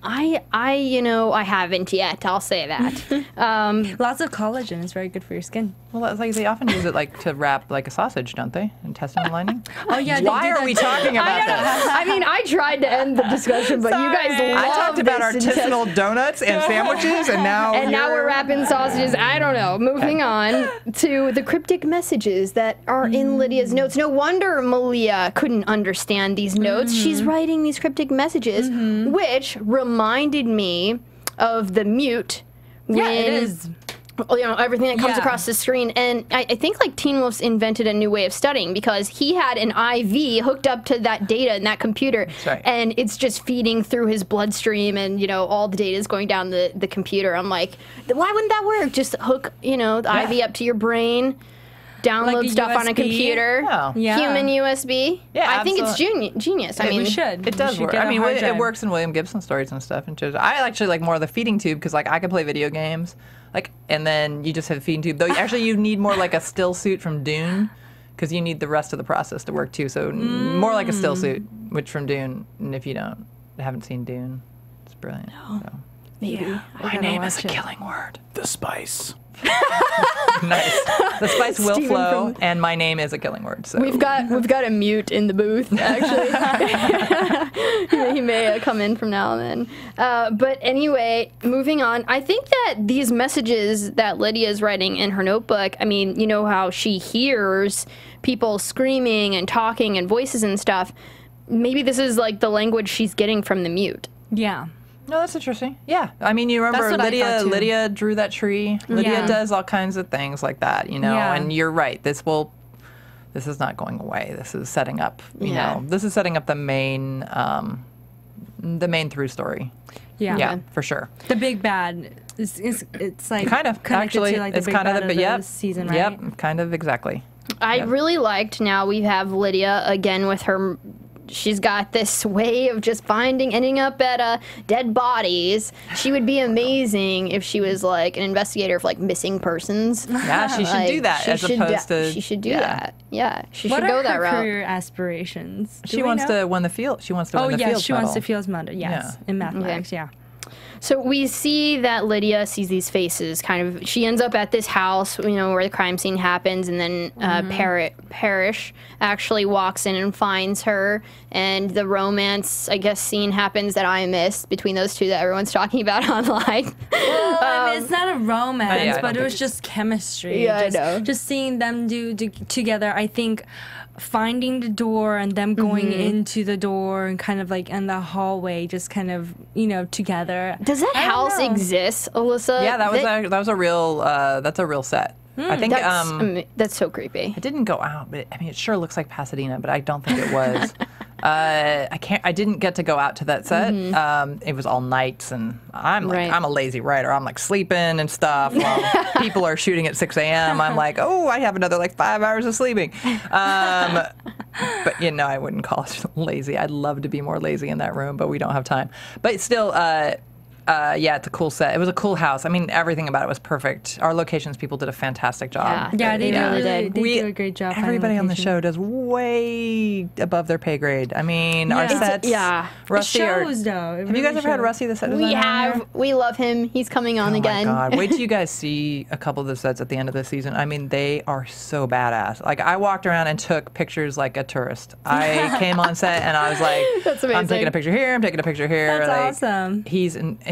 D: I haven't yet. I'll say that.
E: Lots of collagen is very good for your skin.
F: Well, it's like they often use it like to wrap like a sausage, don't they? Intestinal lining.
E: Oh yeah.
F: Why are we talking about this?
D: I mean, I tried to end the discussion, but you guys love
F: I talked about artisanal donuts and sandwiches, and now
D: we're wrapping sausages. I don't know. Moving on to the cryptic messages that are in Lydia's notes. No wonder Malia couldn't understand these notes. She's writing these cryptic messages, which reminded me of the mute.
E: Yeah, it is.
D: Everything that comes across the screen. And I think like Teen Wolf's invented a new way of studying, because he had an IV hooked up to that data in that computer.
F: Right.
D: And it's just feeding through his bloodstream, and, all the data is going down the computer. I'm like, why wouldn't that work? Just hook, the IV up to your brain, download
E: like
D: stuff on a
E: USB?
D: computer.
F: Yeah.
D: Human USB.
F: Yeah,
D: I think it's genius. I mean,
E: we should.
F: It does
E: We should
F: work.
E: get
F: I
E: a
F: mean,
E: hard
F: it
E: drive.
F: works in William Gibson stories and stuff. And I actually like more of the feeding tube, because like I can play video games, and then you just have a feeding tube. Though actually you need more like a still suit from Dune, because you need the rest of the process to work too. So more like a still suit, which from Dune. And if you haven't seen Dune, it's brilliant. No. So.
D: maybe.
F: My name is a killing word.
A: The spice.
F: Nice. The spice will flow, and my name is a killing word. So
D: We've got a mute in the booth, actually. He may come in from now and then. But anyway, moving on. I think that these messages that Lydia is writing in her notebook, I mean, you know how she hears people screaming and talking and voices and stuff. Maybe this is like the language she's getting from the mute.
E: Yeah.
F: No, that's interesting. Yeah. I mean, you remember
E: That's what I thought, too.
F: Lydia drew that tree. Lydia
E: Yeah.
F: does all kinds of things like that,
E: Yeah.
F: and you're right. This is not going away. This is setting up, this is setting up the main through story.
E: Yeah.
F: Yeah, for sure.
E: The big bad it's like
F: Kind of,
E: connected
F: actually.
E: to like
F: It's
E: the big
F: kind of
E: bad
F: the,
E: of
F: yep.
E: the season, right?
F: Yep, kind of exactly.
D: I really liked, now we have Lydia again with her, she's got this way of just ending up at dead bodies. She would be amazing if she was like an investigator for like missing persons.
F: Yeah, she should do that as opposed to.
D: She should do that. Yeah, she
E: What
D: should go
E: are
D: that
E: her
D: route.
E: career aspirations?
F: She wants to win the field. She wants to win the field.
E: She wants the Fields Medal. Yes,
F: Yeah.
E: in mathematics. Yeah.
D: So we see that Lydia sees these faces. Kind of, she ends up at this house, where the crime scene happens, and then Parrish actually walks in and finds her, and the romance, I guess, scene happens that I missed between those two that everyone's talking about online.
E: Well, I mean, it's not a romance,
F: yeah, I
E: but
F: don't
E: it was
F: think
E: just chemistry.
D: Yeah, I
E: just,
D: know.
E: Just seeing them do together, I think. Finding the door and them going into the door and kind of like in the hallway, just kind of together.
D: Does that
E: I don't
D: house
E: know.
D: exist, Alyssa?
F: Yeah, that was a real. That's a real set. I think
D: that's so creepy.
F: it didn't go out, but I mean, it sure looks like Pasadena, but I don't think it was. I didn't get to go out to that set. It was all nights, and I'm a lazy writer. I'm like sleeping and stuff while people are shooting at 6 a.m. I'm like, oh, I have another like 5 hours of sleeping. But I wouldn't call it lazy. I'd love to be more lazy in that room, but we don't have time. But still, it's a cool set. It was a cool house. I mean, everything about it was perfect. Our locations people did a fantastic job.
E: Yeah, they really did. They
F: We-
E: do a great job. finding
F: Everybody on the
E: locations.
F: show does way above their pay grade. I mean, our
E: Yeah.
F: sets.
D: yeah.
F: Rusty.
E: It shows, though. It
F: Have you guys
E: really
F: ever had
E: shows.
F: Rusty, the set designer?
D: We love him. He's coming on
F: Oh
D: again.
F: my God. Wait till you guys see a couple of the sets at the end of the season. I mean, they are so badass. Like, I walked around and took pictures like a tourist. I came on set and I was like,
D: That's
F: I'm
D: amazing.
F: taking a picture here, I'm taking a picture here.
E: That's
F: Like,
E: awesome.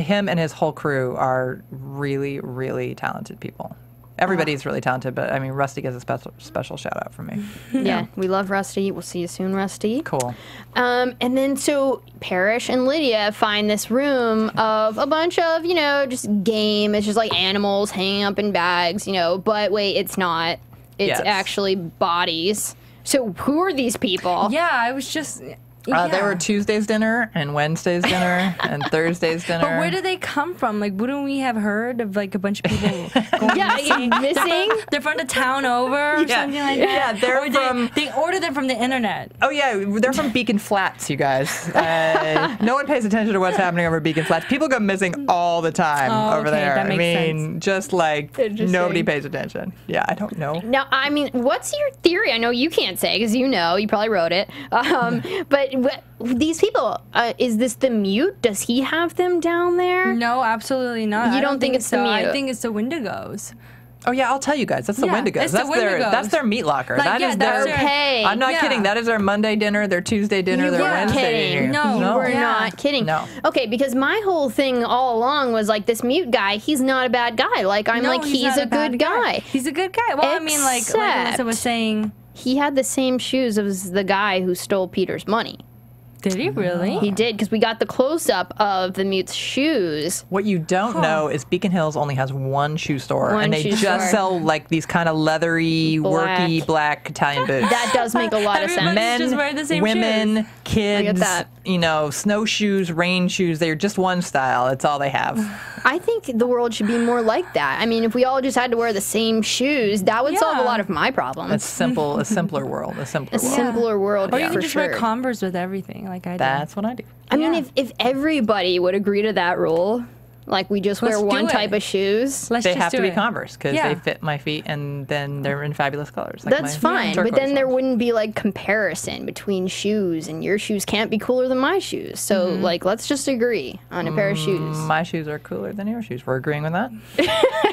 F: Him and his whole crew are really, really talented people. Everybody's really talented, but I mean, Rusty gets a special shout out from me.
D: Yeah, we love Rusty. We'll see you soon, Rusty.
F: Cool.
D: And then so Parrish and Lydia find this room of a bunch of, just game. It's just like animals hanging up in bags, but wait, it's not. It's
F: Yes.
D: actually bodies. So who are these people?
E: Yeah, I was just.
F: There were Tuesday's dinner and Wednesday's dinner and Thursday's dinner.
E: But where did they come from? Like, wouldn't we have heard of like a bunch of people going missing?
D: missing?
E: They're from the town over or something like that.
F: Yeah, they're
E: Or
F: from.
E: They ordered them from the internet.
F: Oh yeah, they're from Beacon Flats, you guys. No one pays attention to what's happening over Beacon Flats. People go missing all the time
E: Oh,
F: over
E: okay,
F: there.
E: that makes
F: I mean, just like
D: Interesting.
F: nobody pays attention. Yeah, I don't know.
D: Now, I mean, what's your theory? I know you can't say because you probably wrote it. But these people, is this the mute? Does he have them down there?
E: No, absolutely not.
D: You don't think it's the mute?
E: I think it's the Wendigos.
F: Oh yeah, I'll tell you guys. That's the Wendigos.
E: It's the Wendigos.
F: That's their meat locker.
E: Like,
F: that is
E: that's
F: their.
D: Okay.
F: I'm not kidding. That is their Monday dinner, their Tuesday dinner, their Wednesday dinner.
D: No, you were not kidding.
F: No.
D: Okay, because my whole thing all along was like this mute guy. He's not a bad guy. Like I'm like he's a good guy.
E: He's a good guy. Well, I mean, like Alyssa was saying,
D: he had the same shoes as the guy who stole Peter's money.
E: Did he really?
D: He did, because we got the close-up of the mute's shoes.
F: What you don't know is Beacon Hills only has one shoe store, and they just sell like these kind of leathery, worky black Italian boots.
D: That does make a lot of sense.
F: Men,
E: just wear the same
F: women,
E: shoes.
F: kids, you know, snowshoes, rain shoes. They're just one style. It's all they have.
D: I think the world should be more like that. I mean, if we all just had to wear the same shoes, that would solve a lot of my problems.
F: It's simple, a simpler world, a
D: simpler world.
E: Or you can just wear Converse with everything, like I do.
F: That's what I do.
D: I mean, if everybody would agree to that rule, like we just wear one type of shoes.
F: They have to be Converse because they fit my feet, and then they're in fabulous colors. Like
D: that's fine, but then there wouldn't be like comparison between shoes, and your shoes can't be cooler than my shoes. So like, let's just agree on a pair of shoes.
F: My shoes are cooler than your shoes. We're agreeing with that?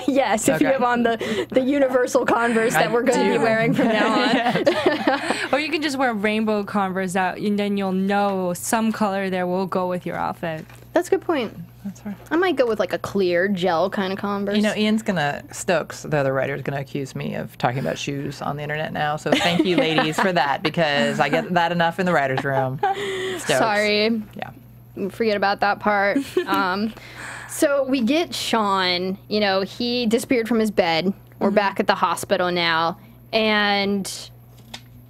D: Yes, if you have on the universal Converse that we're going to be wearing from now on.
E: Or you can just wear rainbow Converse out, and then you'll know some color there will go with your outfit.
D: That's a good point.
F: That's right.
D: I might go with like a clear gel kind of Converse.
F: You know, Stokes, the other writer, is going to accuse me of talking about shoes on the internet now. So thank you, ladies, for that, because I get that enough in the writer's room. Stokes.
D: Sorry.
F: Yeah.
D: Forget about that part. So we get Sean. You know, he disappeared from his bed. We're back at the hospital now. And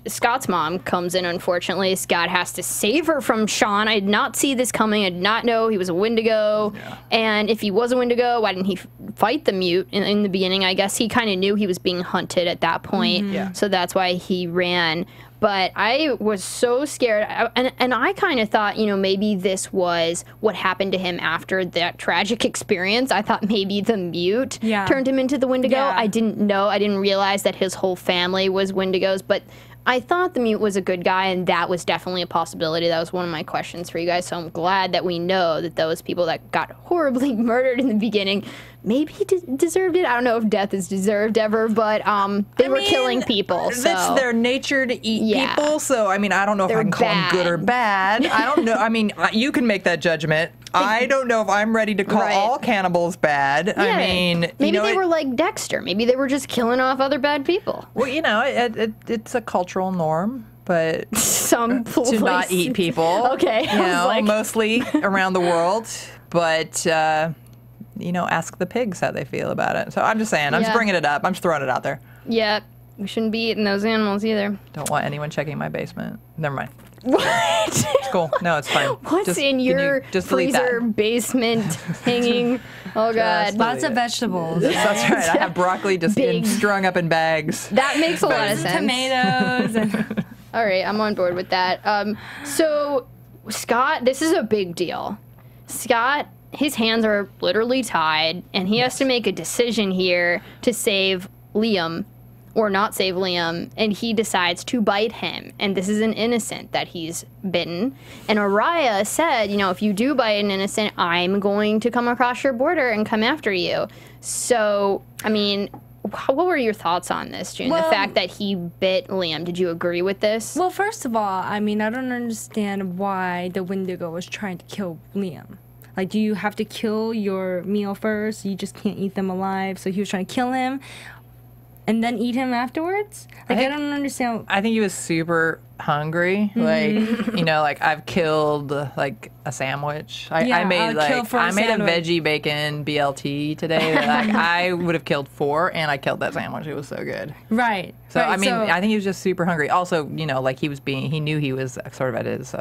D: Scott's mom comes in, unfortunately. Scott has to save her from Sean. I did not see this coming. I did not know he was a Wendigo. Yeah. And if he was a Wendigo, why didn't he fight the mute in the beginning? I guess he kind of knew he was being hunted at that point. So that's why he ran. But I was so scared. And I kind of thought, you know, maybe this was what happened to him after that tragic experience. I thought maybe the mute turned him into the Wendigo. I didn't know. I didn't realize that his whole family was Wendigos. But I thought the mute was a good guy, and that was definitely a possibility. That was one of my questions for you guys, so I'm glad that we know that those people that got horribly murdered in the beginning maybe deserved it. I don't know if death is deserved ever, but they were killing people. So.
F: It's their nature to eat people, so, I mean, I don't know if I can call them good or bad. I don't know. I mean, you can make that judgment. I don't know if I'm ready to call all cannibals bad. I mean,
D: maybe they were like Dexter. Maybe they were just killing off other bad people.
F: Well, you know, it's a cultural norm, but
D: some
F: to not eat people.
D: Okay,
F: you know, mostly around the world, but you know, ask the pigs how they feel about it. So I'm just saying, I'm just bringing it up. I'm just throwing it out there.
D: Yeah, we shouldn't be eating those animals either.
F: Don't want anyone checking my basement. Never mind.
D: What?
F: It's cool. No, it's fine.
D: What's in your freezer basement hanging? Oh, God.
E: Lots of vegetables.
F: That's right. I have broccoli just strung up in bags.
D: That makes a lot of sense.
E: Tomatoes.
D: All right, I'm on board with that. So, Scott, this is a big deal. Scott, his hands are literally tied, and he has to make a decision here to save Liam. Or not save Liam, and he decides to bite him. And this is an innocent that he's bitten. And Araya said, you know, if you do bite an innocent, I'm going to come across your border and come after you. So, I mean, what were your thoughts on this, June? The fact that he bit Liam, did you agree with this?
E: Well, first of all, I mean, I don't understand why the Wendigo was trying to kill Liam. Like, do you have to kill your meal first? You just can't eat them alive. So he was trying to kill him and then eat him afterwards? Like, I don't understand.
F: I think he was super hungry. Like, you know, like I've killed like a sandwich. I made a veggie bacon BLT today. Like, I would have killed 4, and I killed that sandwich. It was so good.
E: Right.
F: So I mean, I think he was just super hungry. Also, you know, like he knew he was sort of at his.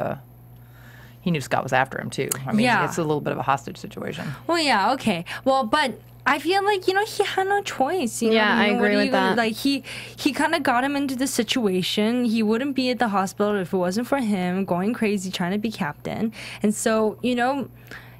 F: He knew Scott was after him too. I mean, it's a little bit of a hostage situation.
E: Well, yeah, okay. Well, but I feel like, you know, he had no choice. You know,
D: I agree with that.
E: Like, he kind of got him into the situation. He wouldn't be at the hospital if it wasn't for him going crazy trying to be captain. And so, you know,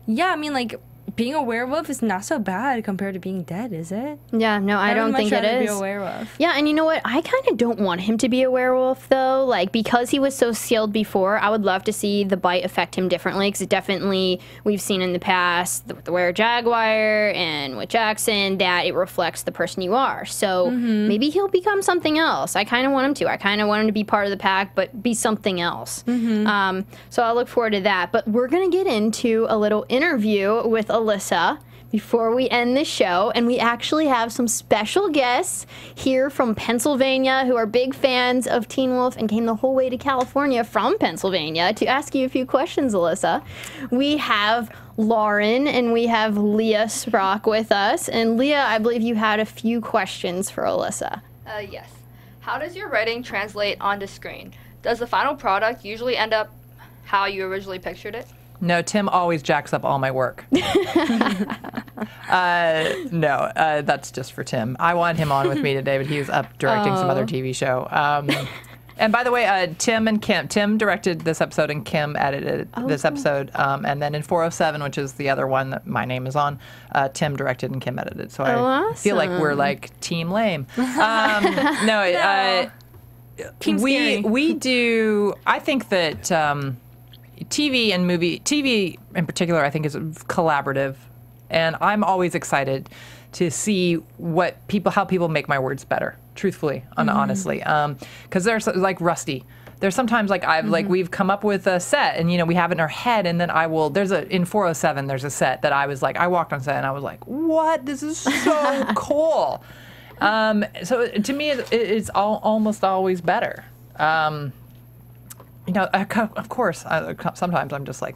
E: I mean, like, being a werewolf is not so bad compared to being dead, is it?
D: Yeah, no, I don't think it is.
E: Be a werewolf.
D: Yeah, and you know what? I kind of don't want him to be a werewolf, though. Like, because he was so skilled before, I would love to see the bite affect him differently, because it definitely, we've seen in the past, with the were-jaguar and with Jackson, that it reflects the person you are. So maybe he'll become something else. I kind of want him to. I kind of want him to be part of the pack, but be something else. So I'll look forward to that. But we're going to get into a little interview with Alyssa before we end the show, and we actually have some special guests here from Pennsylvania who are big fans of Teen Wolf and came the whole way to California from Pennsylvania to ask you a few questions, Alyssa. We have Lauren and we have Leah Sprock with us, and Leah, I believe you had a few questions for Alyssa.
G: Yes. How does your writing translate onto screen? Does the final product usually end up how you originally pictured it?
F: No, Tim always jacks up all my work. No, that's just for Tim. I want him on with me today, but he's up directing some other TV show. And by the way, Tim directed this episode and Kim edited this episode. And then in 407, which is the other one that my name is on, Tim directed and Kim edited. So I feel like we're like Team Lame. We do. I think that TV in particular, I think is collaborative, and I'm always excited to see how people make my words better, truthfully and honestly, because there's like Rusty. There's sometimes like we've come up with a set and we have it in our head, and then in 407 there's a set that I was like, I walked on set and I was like, what? This is so cool. So to me, it's almost always better. Of course, sometimes I'm just like,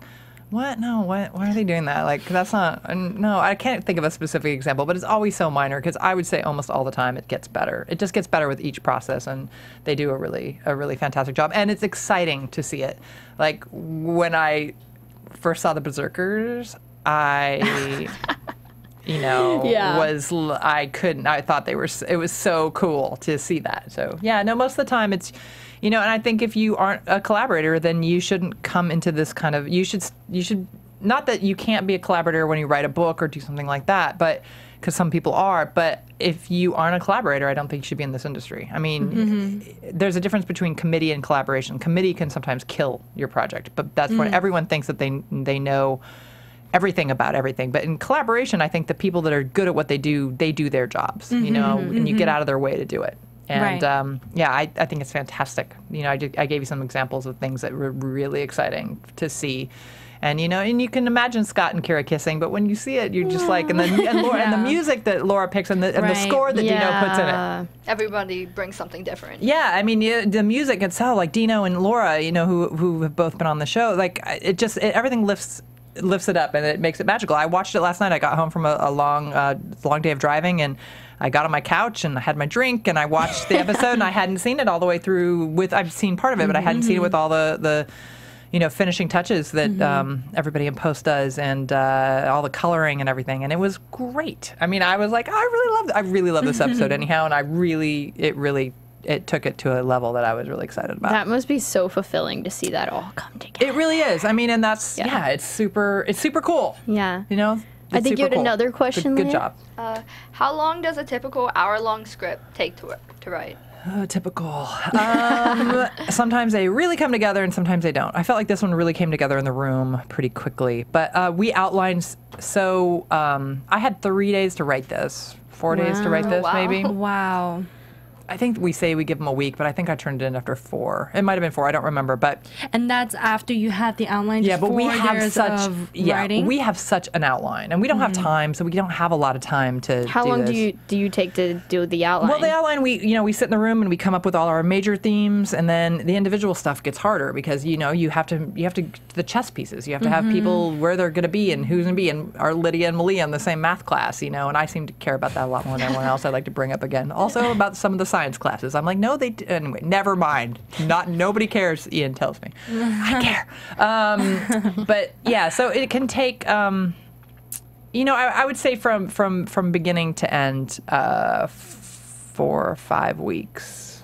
F: what? No, what? Why are they doing that? Like, that's not, no, I can't think of a specific example, but it's always so minor, because I would say almost all the time it gets better. It just gets better with each process, and they do a really fantastic job. And it's exciting to see it. Like, when I first saw the Berserkers, I thought it was so cool to see that. So yeah, no, most of the time it's, and I think if you aren't a collaborator, then you shouldn't come into this kind of, you should, not that you can't be a collaborator when you write a book or do something like that, but because some people are, but if you aren't a collaborator, I don't think you should be in this industry. I mean, there's a difference between committee and collaboration. Committee can sometimes kill your project, but that's when everyone thinks that they know everything about everything. But in collaboration, I think the people that are good at what they do their jobs, and you get out of their way to do it. And I think it's fantastic. I gave you some examples of things that were really exciting to see. And and you can imagine Scott and Kira kissing, but when you see it, you're just like, and Laura, and the music that Laura picks and the score that Dino puts in it.
G: Everybody brings something different.
F: Yeah, I mean, the music itself, like Dino and Laura, who have both been on the show, like everything lifts it up and it makes it magical. I watched it last night. I got home from a long day of driving, and I got on my couch and I had my drink and I watched the episode, and I hadn't seen it all the way through I've seen part of it, but I hadn't seen it with all the finishing touches that everybody in post does, and all the coloring and everything, and it was great. I mean, I was like, I really love this episode anyhow, and it took it to a level that I was really excited about.
D: That must be so fulfilling to see that all come together.
F: It really is. I mean, and that's it's super cool.
D: Yeah.
F: I
D: think you had another question.
F: Good job.
G: How long does a typical hour-long script take to write?
F: Oh, typical. Sometimes they really come together and sometimes they don't. I felt like this one really came together in the room pretty quickly. But we outlined, so I had 3 days to write this. 4 days to write this, maybe.
E: Wow.
F: I think we say we give them a week, but I think I turned it in after 4. It might have been 4. I don't remember, but
E: and that's after you have the outline.
F: Yeah, but we have
E: writing?
F: We have such an outline, and we don't have time, so we don't have a lot of time to.
D: How long do you take to do the outline?
F: Well, the outline we sit in the room and we come up with all our major themes, and then the individual stuff gets harder because you have to the chess pieces. You have to have people where they're going to be and who's going to be, and are Lydia and Malia in the same math class, and I seem to care about that a lot more than anyone else. I'd like to bring up again. Also about some of the science classes. I'm like, no, anyway, never mind. Nobody cares, Ian tells me. I care. But yeah, so it can take, I would say from beginning to end, 4 or 5 weeks.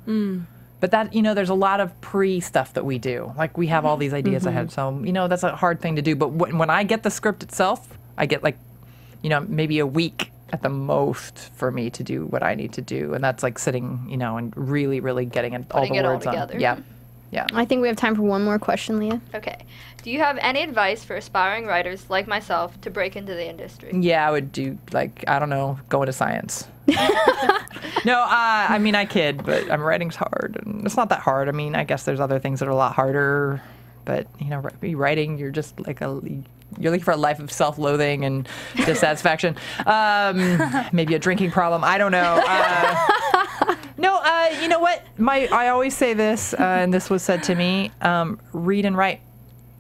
F: But that, there's a lot of pre-stuff that we do. Like, we have all these ideas ahead. So, that's a hard thing to do. But when I get the script itself, I get like, maybe a week at the most for me to do what I need to do. And that's like sitting, and really, really getting all the words on. Yeah. Yeah.
D: I think we have time for one more question, Leah.
G: Okay. Do you have any advice for aspiring writers like myself to break into the industry?
F: Yeah, I would do, like, I don't know, go into science. No, I mean, I kid, but writing's hard. And it's not that hard. I mean, I guess there's other things that are a lot harder. But, writing, you're just like you're looking for a life of self-loathing and dissatisfaction. Maybe a drinking problem. I don't know. No, you know what? I always say this, and this was said to me, read and write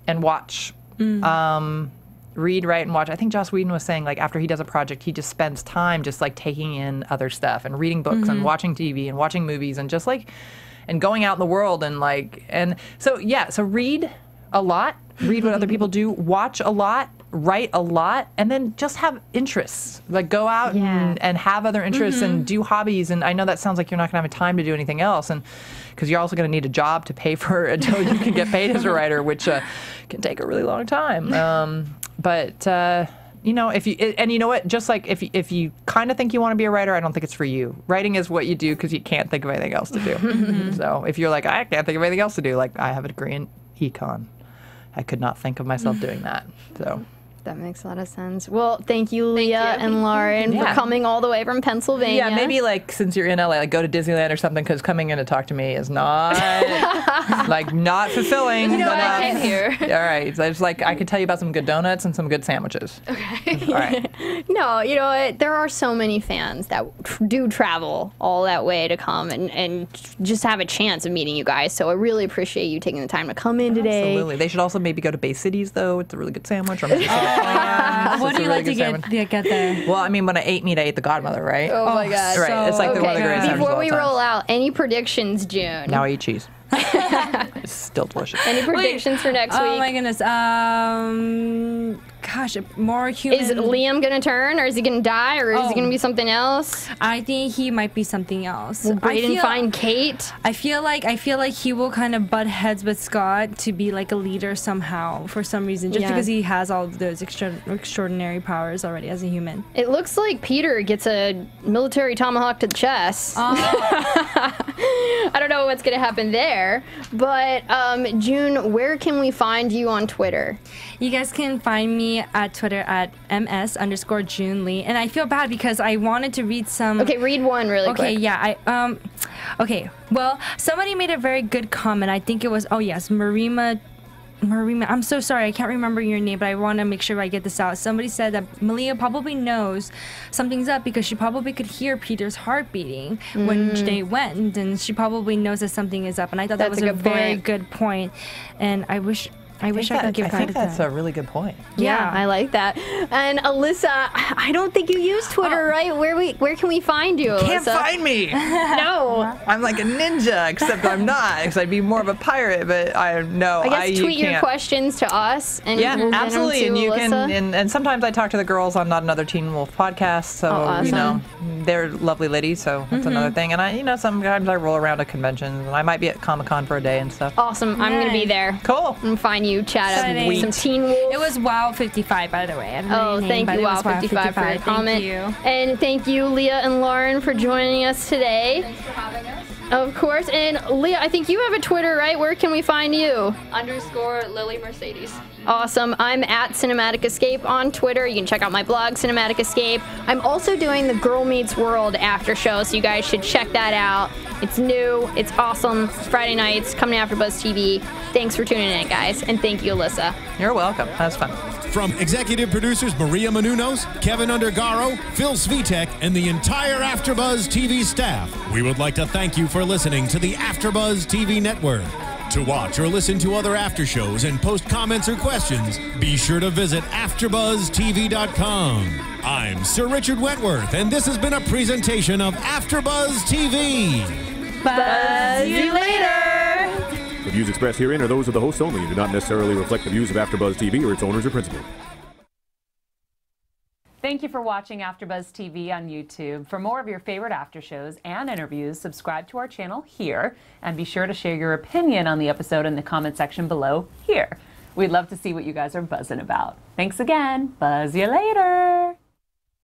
F: and watch. Read, write, and watch. I think Joss Whedon was saying, like, after he does a project, he just spends time just, like, taking in other stuff and reading books and watching TV and watching movies and just, like, and going out in the world and, like, and so, yeah, so read a lot, read what other people do, watch a lot, write a lot, and then just have interests. Like, go out and have other interests and do hobbies. And I know that sounds like you're not going to have time to do anything else, and because you're also going to need a job to pay for until you can get paid as a writer, which can take a really long time. But if you and you know what, just like if you kind of think you want to be a writer, I don't think it's for you. Writing is what you do because you can't think of anything else to do. So if you're like, I can't think of anything else to do, like, I have a degree in econ. I could not think of myself doing that. So.
D: That makes a lot of sense. Well, thank you, Leah and Lauren, for coming all the way from Pennsylvania.
F: Yeah, maybe, like, since you're in LA, like, go to Disneyland or something, because coming in to talk to me is not, like, not fulfilling.
G: I came here.
F: All right. So it's like, I could tell you about some good donuts and some good sandwiches.
G: Okay.
F: All right.
D: No, you know what? There are so many fans that do travel all that way to come and just have a chance of meeting you guys. So I really appreciate you taking the time to come in today.
F: Absolutely. They should also maybe go to Bay Cities, though. It's a really good sandwich.
E: What do you like to get there?
F: Well, I mean, when I ate meat, I ate the Godmother, right?
D: Oh my God.
F: Right.
D: So,
F: it's like one of the greatest sandwiches
D: before
F: of all
D: we
F: time.
D: roll out, any predictions, June?
F: Now I eat cheese. It's still delicious.
D: Any predictions for next week?
E: Oh my goodness. Gosh, more human.
D: Is Liam gonna turn, or is he gonna die, or is he gonna be something else?
E: I think he might be something else.
D: Will Brayden find Kate?
E: I feel like he will kind of butt heads with Scott to be like a leader somehow for some reason, just because he has all of those extraordinary powers already as a human.
D: It looks like Peter gets a military tomahawk to the chest. I don't know what's gonna happen there, but June, where can we find you on Twitter?
E: You guys can find me at Twitter at ms_June Lee, and I feel bad because I wanted to read some.
D: Okay, read one really quick.
E: Okay, yeah, okay, well, somebody made a very good comment. I think it was, Marima, I'm so sorry, I can't remember your name, but I want to make sure I get this out. Somebody said that Malia probably knows something's up because she probably could hear Peter's heart beating when they went, and she probably knows that something is up. And I thought that was a very good point, and I wish I could give credit to that.
F: I think that's a really good point.
D: Yeah, I like that. And Alyssa, I don't think you use Twitter, right? Where can we find you, Alyssa?
F: Can't find me.
D: No.
F: I'm like a ninja, except I'm not, because I'd be more of a pirate. But I
D: guess tweet your questions to us, and we'll
F: absolutely.
D: Get them to
F: and you
D: Alyssa.
F: can, and sometimes I talk to the girls on Not Another Teen Wolf podcast. So
D: awesome.
F: they're lovely ladies. So that's another thing. And I, sometimes I roll around to conventions, and I might be at Comic-Con for a day and stuff.
D: Awesome. I'm gonna be there.
F: Cool.
D: And find you, chat up some Teen Wolf.
E: It was WoW55, by the way.
D: Thank you, WoW55, for your comment. And thank you, Leah and Lauren, for joining us today.
G: Thanks for having us.
D: Of course. And Leah, I think you have a Twitter, right? Where can we find you?
G: _Lily Mercedes.
D: Awesome. I'm at Cinematic Escape on Twitter. You can check out my blog, Cinematic Escape. I'm also doing the Girl Meets World after show, so you guys should check that out. It's new. It's awesome. It's Friday nights, coming to AfterBuzz TV. Thanks for tuning in, guys. And thank you, Alyssa.
F: You're welcome. That was fun.
C: From executive producers Maria Menounos, Kevin Undergaro, Phil Svitek, and the entire AfterBuzz TV staff, we would like to thank you for listening to the AfterBuzz TV network. To watch or listen to other after shows and post comments or questions, be sure to visit AfterBuzzTV.com. I'm Sir Richard Wentworth, and this has been a presentation of AfterBuzz TV.
D: Buzz you later!
H: The views expressed herein are those of the hosts only and do not necessarily reflect the views of AfterBuzz TV or its owners or principals.
I: Thank you for watching AfterBuzz TV on YouTube. For more of your favorite after shows and interviews, subscribe to our channel here, and be sure to share your opinion on the episode in the comment section below here. We'd love to see what you guys are buzzing about. Thanks again. Buzz you later.